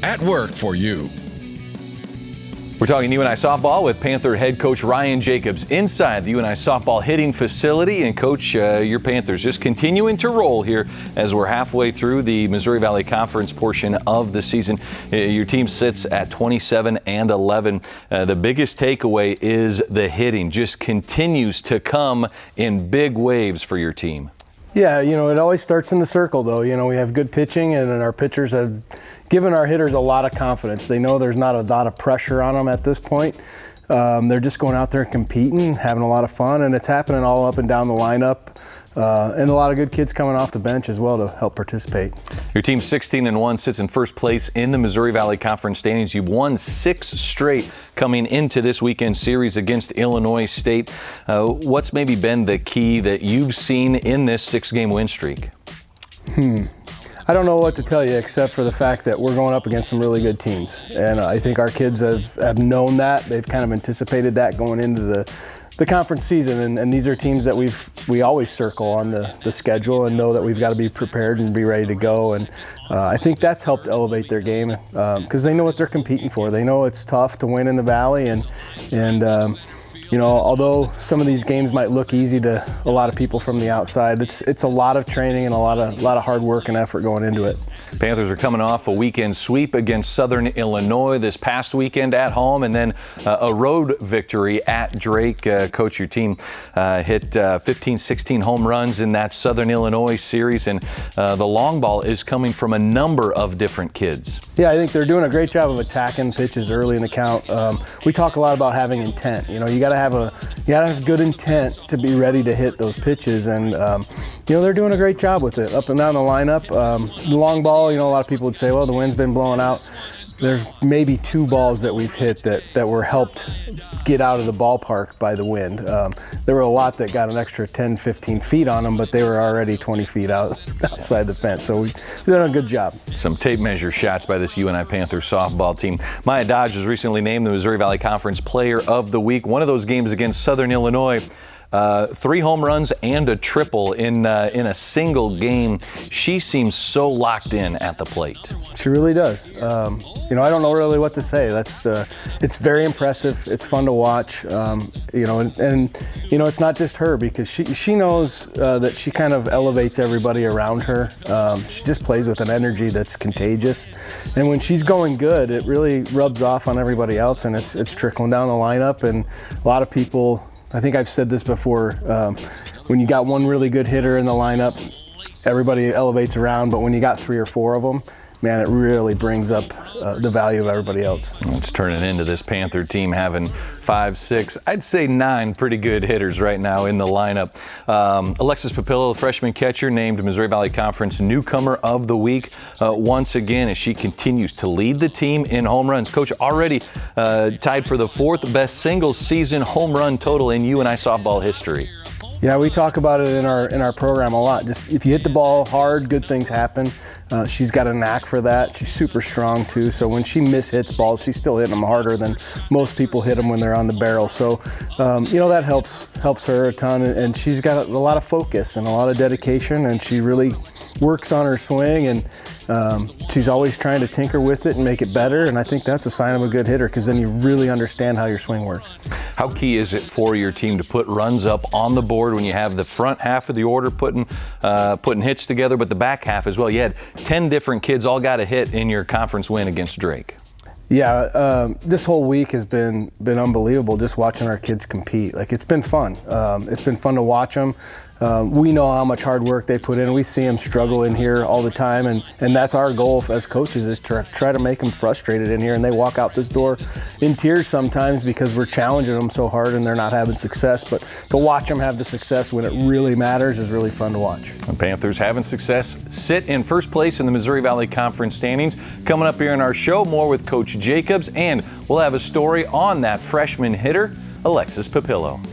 at work for you. We're talking UNI softball with Panther head coach Ryan Jacobs inside the UNI softball hitting facility. And Coach, your Panthers just continuing to roll here as we're halfway through the Missouri Valley Conference portion of the season. Your team sits at 27-11. The biggest takeaway is the hitting just continues to come in big waves for your team. Yeah, it always starts in the circle, though. We have good pitching, and our pitchers have given our hitters a lot of confidence. They know there's not a lot of pressure on them at this point. They're just going out there and competing, having a lot of fun, and it's happening all up and down the lineup. And a lot of good kids coming off the bench as well to help participate. Your team 16-1 sits in first place in the Missouri Valley Conference standings. You've won 6 straight coming into this weekend series against Illinois State. What's maybe been the key that you've seen in this 6-game win streak? I don't know what to tell you except for the fact that we're going up against some really good teams. And I think our kids have known that. They've kind of anticipated that going into the conference season, and these are teams that we always circle on the schedule and know that we've got to be prepared and be ready to go. And I think that's helped elevate their game because they know what they're competing for. They know it's tough to win in the Valley, and although some of these games might look easy to a lot of people from the outside, it's a lot of training and a lot of hard work and effort going into it. Panthers are coming off a weekend sweep against Southern Illinois this past weekend at home, and then a road victory at Drake. Coach, your team hit 15, 16 home runs in that Southern Illinois series, and the long ball is coming from a number of different kids. Yeah, I think they're doing a great job of attacking pitches early in the count. We talk a lot about having intent. You got to have good intent to be ready to hit those pitches, and they're doing a great job with it up and down the lineup. The long ball, a lot of people would say, well, the wind's been blowing out. There's maybe 2 balls that we've hit that were helped get out of the ballpark by the wind. There were a lot that got an extra 10, 15 feet on them, but they were already 20 feet outside the fence. So we've done a good job. Some tape measure shots by this UNI Panthers softball team. Maya Dodge was recently named the Missouri Valley Conference Player of the Week. One of those games against Southern Illinois. 3 home runs and a triple in a single game. She seems so locked in at the plate. She really does. I don't know really what to say. It's very impressive. It's fun to watch. It's not just her because she knows that she kind of elevates everybody around her. She just plays with an energy that's contagious, and when she's going good, it really rubs off on everybody else, and it's trickling down the lineup. And a lot of people. I think I've said this before, when you got one really good hitter in the lineup, everybody elevates around, but when you got 3 or 4 of them, man, it really brings up the value of everybody else. It's turning into this Panther team having 5, 6, I'd say 9 pretty good hitters right now in the lineup. Alexis Papillo, the freshman catcher, named Missouri Valley Conference Newcomer of the Week once again as she continues to lead the team in home runs. Coach, already tied for the 4th best single season home run total in UNI softball history. Yeah, we talk about it in our program a lot. Just if you hit the ball hard, good things happen. She's got a knack for that. She's super strong too. So when she mishits balls, she's still hitting them harder than most people hit them when they're on the barrel. So that helps her a ton. And she's got a lot of focus and a lot of dedication. And she really works on her swing. And she's always trying to tinker with it and make it better. And I think that's a sign of a good hitter because then you really understand how your swing works. How key is it for your team to put runs up on the board when you have the front half of the order putting hits together, but the back half as well? You had 10 different kids all got a hit in your conference win against Drake. Yeah, this whole week has been unbelievable just watching our kids compete. It's been fun. It's been fun to watch them. We know how much hard work they put in. We see them struggle in here all the time, and that's our goal as coaches is to try to make them frustrated in here, and they walk out this door in tears sometimes because we're challenging them so hard and they're not having success. But to watch them have the success when it really matters is really fun to watch. The Panthers having success sit in first place in the Missouri Valley Conference standings. Coming up here in our show, more with Coach Jacobs, and we'll have a story on that freshman hitter, Alexis Papillo.